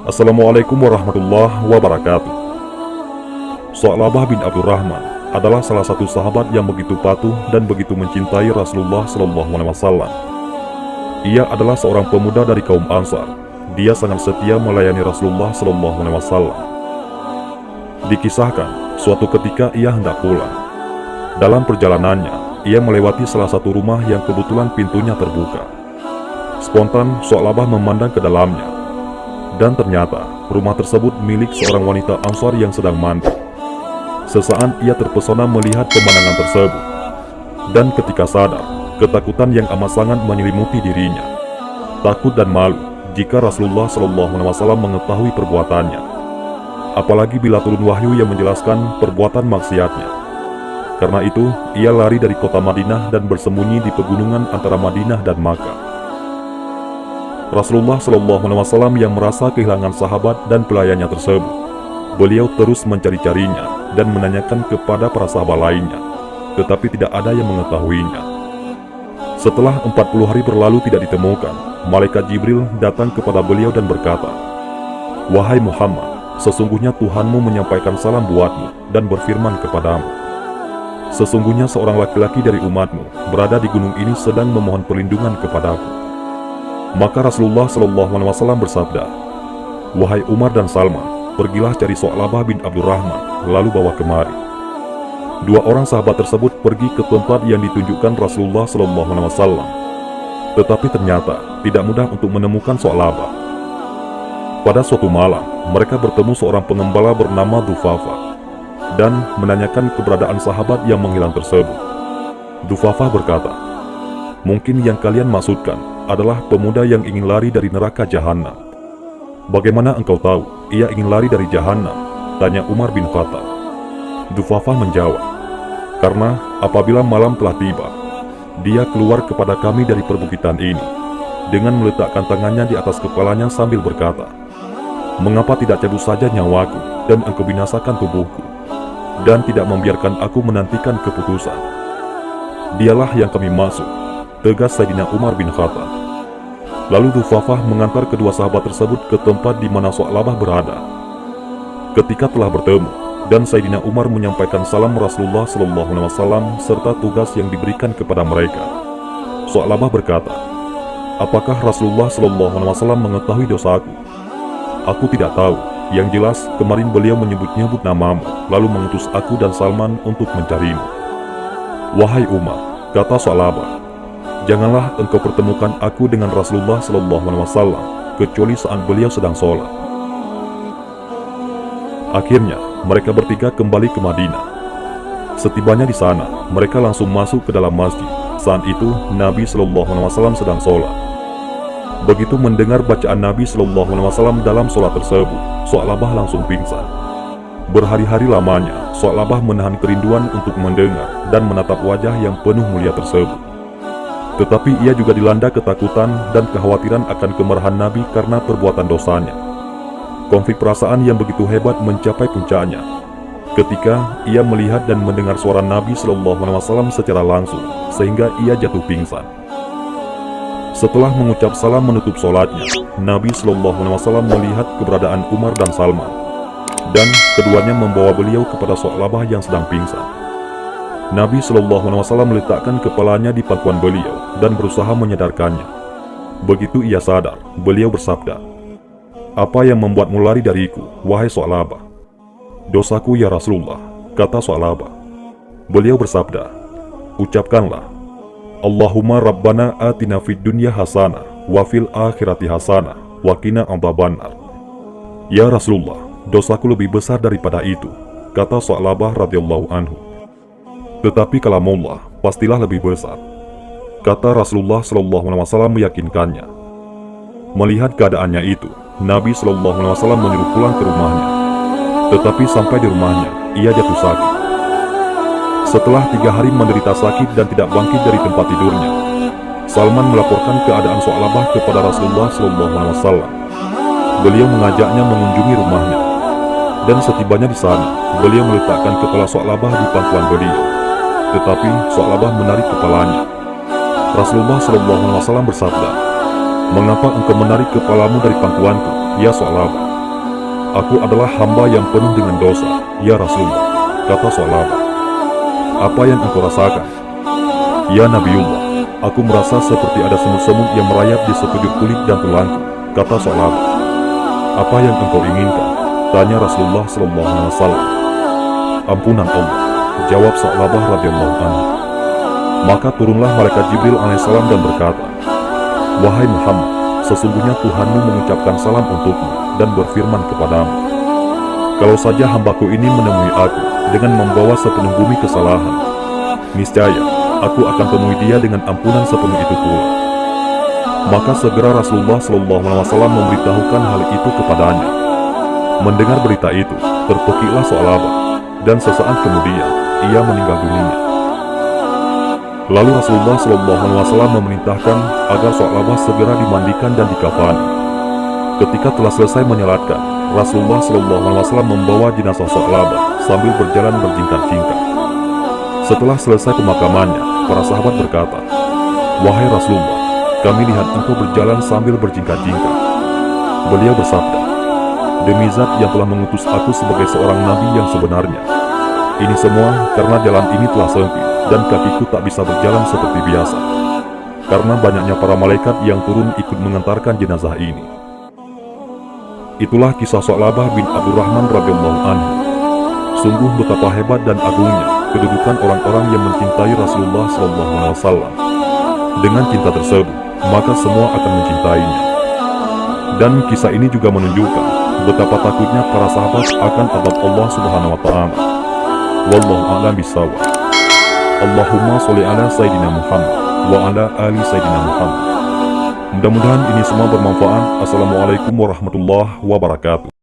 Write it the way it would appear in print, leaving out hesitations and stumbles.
Assalamualaikum warahmatullahi wabarakatuh. Su'labah bin Abdurrahman adalah salah satu sahabat yang begitu patuh dan begitu mencintai Rasulullah SAW. Ia adalah seorang pemuda dari kaum Ansar. Dia sangat setia melayani Rasulullah SAW. Dikisahkan, suatu ketika ia hendak pulang. Dalam perjalanannya, ia melewati salah satu rumah yang kebetulan pintunya terbuka. Spontan, Su'labah memandang ke dalamnya. Dan ternyata, rumah tersebut milik seorang wanita Ansar yang sedang mandi. Sesaat ia terpesona melihat pemandangan tersebut. Dan ketika sadar, ketakutan yang amat sangat menyelimuti dirinya. Takut dan malu jika Rasulullah SAW mengetahui perbuatannya. Apalagi bila turun wahyu yang menjelaskan perbuatan maksiatnya. Karena itu, ia lari dari kota Madinah dan bersembunyi di pegunungan antara Madinah dan Makkah. Rasulullah SAW yang merasa kehilangan sahabat dan pelayannya tersebut. Beliau terus mencari-carinya dan menanyakan kepada para sahabat lainnya, tetapi tidak ada yang mengetahuinya. Setelah 40 hari berlalu tidak ditemukan, malaikat Jibril datang kepada beliau dan berkata, "Wahai Muhammad, sesungguhnya Tuhanmu menyampaikan salam buatmu dan berfirman kepadamu. Sesungguhnya seorang laki-laki dari umatmu berada di gunung ini sedang memohon perlindungan kepadaku." Maka Rasulullah SAW bersabda, "Wahai Umar dan Salman, pergilah cari Su'labah bin Abdurrahman, lalu bawa kemari." Dua orang sahabat tersebut pergi ke tempat yang ditunjukkan Rasulullah SAW. Tetapi ternyata tidak mudah untuk menemukan Su'labah. Pada suatu malam, mereka bertemu seorang pengembala bernama Dufafah dan menanyakan keberadaan sahabat yang menghilang tersebut. Dufafah berkata, "Mungkin yang kalian maksudkan adalah pemuda yang ingin lari dari neraka jahanam." "Bagaimana engkau tahu ia ingin lari dari jahanam?" tanya Umar bin Khattab. Dufafah menjawab, "Karena apabila malam telah tiba, dia keluar kepada kami dari perbukitan ini dengan meletakkan tangannya di atas kepalanya sambil berkata, 'Mengapa tidak cabut saja nyawaku dan engkau binasakan tubuhku, dan tidak membiarkan aku menantikan keputusan?' Dialah yang kami maksud," tegas Sayyidina Umar bin Khattab. Lalu Dufafah mengantar kedua sahabat tersebut ke tempat di mana Su'labah berada. Ketika telah bertemu, dan Sayyidina Umar menyampaikan salam Rasulullah SAW serta tugas yang diberikan kepada mereka, Su'labah berkata, "Apakah Rasulullah SAW mengetahui dosaku?" "Aku tidak tahu. Yang jelas, kemarin beliau menyebut-nyebut namamu, lalu mengutus aku dan Salman untuk mencarimu." "Wahai Umar," kata Su'labah, "janganlah engkau pertemukan aku dengan Rasulullah SAW kecuali saat beliau sedang sholat." Akhirnya, mereka bertiga kembali ke Madinah. Setibanya di sana, mereka langsung masuk ke dalam masjid. Saat itu, Nabi SAW sedang sholat. Begitu mendengar bacaan Nabi SAW dalam sholat tersebut, Su'labah langsung pingsan. Berhari-hari lamanya, Su'labah menahan kerinduan untuk mendengar dan menatap wajah yang penuh mulia tersebut. Tetapi ia juga dilanda ketakutan dan kekhawatiran akan kemarahan Nabi karena perbuatan dosanya. Konflik perasaan yang begitu hebat mencapai puncaknya ketika ia melihat dan mendengar suara Nabi SAW secara langsung, sehingga ia jatuh pingsan. Setelah mengucap salam menutup sholatnya, Nabi SAW melihat keberadaan Umar dan Salman, dan keduanya membawa beliau kepada Su'labah yang sedang pingsan. Nabi SAW meletakkan kepalanya di pangkuan beliau dan berusaha menyadarkannya. Begitu ia sadar, beliau bersabda, "Apa yang membuatmu lari dariku, wahai Su'labah?" "Dosaku ya Rasulullah," kata Su'labah. Beliau bersabda, "Ucapkanlah, Allahumma Rabbana atina fid dunya hasanah wa fil akhirati hasanah wa qina adzabannar." "Ya Rasulullah, dosaku lebih besar daripada itu," kata Su'labah radhiyallahu anhu. "Tetapi kalamullah pastilah lebih besar," kata Rasulullah SAW meyakinkannya. Melihat keadaannya itu, Nabi SAW menyuruh pulang ke rumahnya. Tetapi sampai di rumahnya, ia jatuh sakit. Setelah 3 hari menderita sakit dan tidak bangkit dari tempat tidurnya, Salman melaporkan keadaan Su'labah kepada Rasulullah SAW. Beliau mengajaknya mengunjungi rumahnya, dan setibanya di sana, beliau meletakkan kepala Su'labah di pangkuan beliau. Tetapi Su'labah menarik kepalanya. Rasulullah SAW bersabda, "Mengapa engkau menarik kepalamu dari pangkuanku, ya Su'labah?" Aku adalah hamba yang penuh dengan dosa, ya Rasulullah, kata Sa'labah. Apa yang engkau rasakan? Ya Nabiullah, aku merasa seperti ada semut-semut yang merayap di sekujur kulit dan tulangku, kata Sa'labah. Apa yang engkau inginkan? Tanya Rasulullah SAW. Ampunan Allah, jawab Sa'labah radhiyallahu anhu. Maka turunlah malaikat Jibril alaihissalam dan berkata, wahai Muhammad, sesungguhnya Tuhanmu mengucapkan salam untukmu dan berfirman kepadamu, kalau saja hambaku ini menemui aku dengan membawa sepenuh bumi kesalahan, niscaya aku akan temui dia dengan ampunan sepenuh itu pula. Maka segera Rasulullah SAW memberitahukan hal itu kepadanya. Mendengar berita itu, terpekiklah Sa'labah, dan sesaat kemudian ia meninggal dunia. Lalu Rasulullah SAW memerintahkan agar Sa'labah segera dimandikan dan dikafani. Ketika telah selesai menyalatkan, Rasulullah SAW membawa jenazah Sa'labah sambil berjalan berjingkat-jingkat. Setelah selesai pemakamannya, para sahabat berkata, wahai Rasulullah, kami lihat engkau berjalan sambil berjingkat-jingkat. Beliau bersabda, demi zat yang telah mengutus aku sebagai seorang nabi yang sebenarnya, ini semua karena jalan ini telah sempit dan kakiku tak bisa berjalan seperti biasa, karena banyaknya para malaikat yang turun ikut mengantarkan jenazah ini. Itulah kisah Sa'labah bin Abdurrahman radhiyallahu anhu. Sungguh betapa hebat dan agungnya kedudukan orang-orang yang mencintai Rasulullah SAW. Dengan cinta tersebut, maka semua akan mencintainya. Dan kisah ini juga menunjukkan betapa takutnya para sahabat akan azab Allah Subhanahu wa Ta'ala. Wallahu a'lam bishawab. Allahumma sholli ala Sayyidina Muhammad wa ala ali Sayyidina Muhammad. Mudah-mudahan ini semua bermanfaat. Assalamualaikum warahmatullahi wabarakatuh.